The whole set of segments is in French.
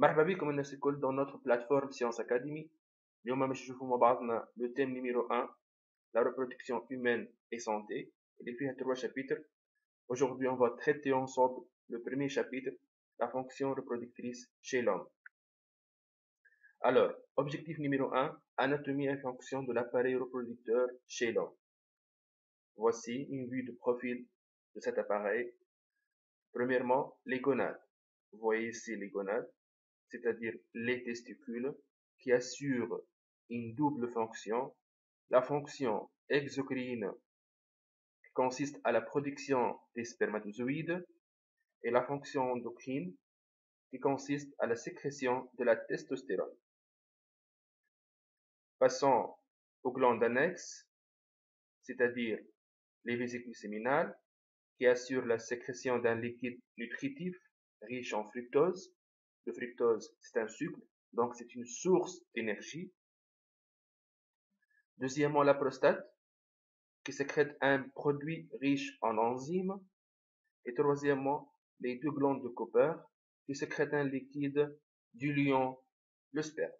مرحبا بكم الناس الكل dans notre plateforme Science Academy. اليوم باش نشوفوا مع بعضنا le thème numéro 1, la reproduction humaine et santé. Il فيها 3 chapitres. Aujourd'hui, on va traiter ensemble le premier chapitre, la fonction reproductrice chez l'homme. Alors, objectif numéro 1, anatomie et fonction de l'appareil reproducteur chez l'homme. Voici une vue de profil de cet appareil. Premièrement, les gonades. Vous voyez ici les gonades, c'est-à-dire les testicules, qui assurent une double fonction. La fonction exocrine qui consiste à la production des spermatozoïdes et la fonction endocrine qui consiste à la sécrétion de la testostérone. Passons aux glandes annexes, c'est-à-dire les vésicules séminales qui assurent la sécrétion d'un liquide nutritif riche en fructose. Le fructose, c'est un sucre, donc c'est une source d'énergie. Deuxièmement, la prostate, qui sécrète un produit riche en enzymes. Et troisièmement, les deux glandes de Cooper, qui sécrètent un liquide diluant le sperme.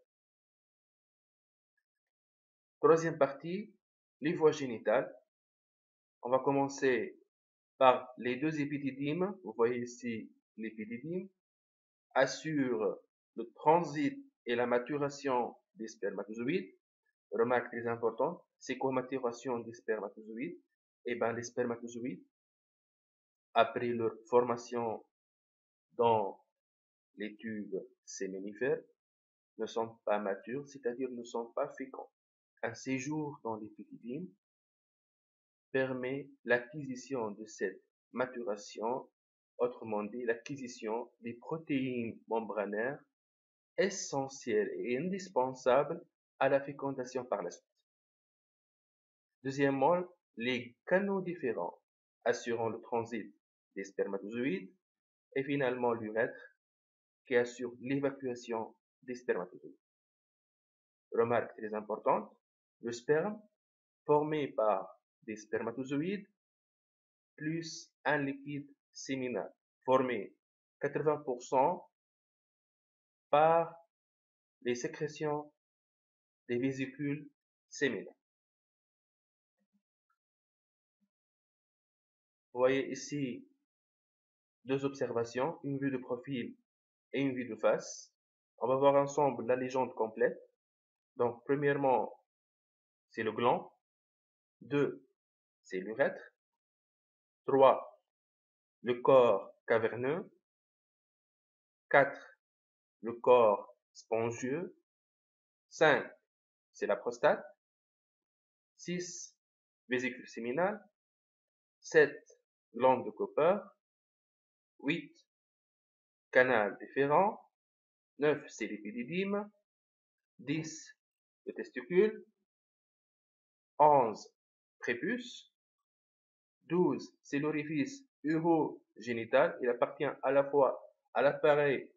Troisième partie, les voies génitales. On va commencer par les deux épididymes. Vous voyez ici l'épididyme, assure le transit et la maturation des spermatozoïdes. Remarque très importante, c'est quoi maturation des spermatozoïdes? Eh bien, les spermatozoïdes, après leur formation dans les tubes séminifères, ne sont pas matures, c'est-à-dire ne sont pas féconds. Un séjour dans l'épididyme permet l'acquisition de cette maturation, autrement dit l'acquisition des protéines membranaires essentielles et indispensables à la fécondation par la suite. Deuxièmement, les canaux différents assurant le transit des spermatozoïdes et finalement l'urètre qui assure l'évacuation des spermatozoïdes. Remarque très importante, le sperme formé par des spermatozoïdes plus un liquide séminal formé 80% par les sécrétions des vésicules séminales. Vous voyez ici deux observations, une vue de profil et une vue de face. On va voir ensemble la légende complète. Donc, premièrement, c'est le gland. 2, c'est l'urètre. 3, le corps caverneux. 4, le corps spongieux. 5, c'est la prostate. 6, vésicule séminale. 7, glande de Cooper. 8, canal déférent. 9, c'est l'épididyme. 10, le testicule. 11, prépuce. 12, c'est l'orifice urogénital. Il appartient à la fois à l'appareil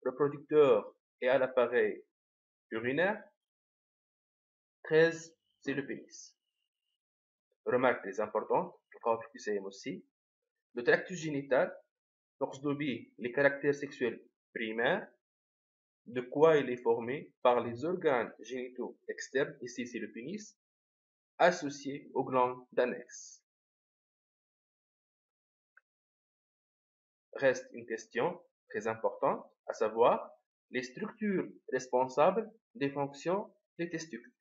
reproducteur et à l'appareil urinaire. 13, c'est le pénis. Remarque très importante, aussi. Le tractus génital obéit les caractères sexuels primaires, de quoi il est formé par les organes génitaux externes, ici c'est le pénis, associés aux glandes annexes. Reste une question très importante, à savoir les structures responsables des fonctions des testicules.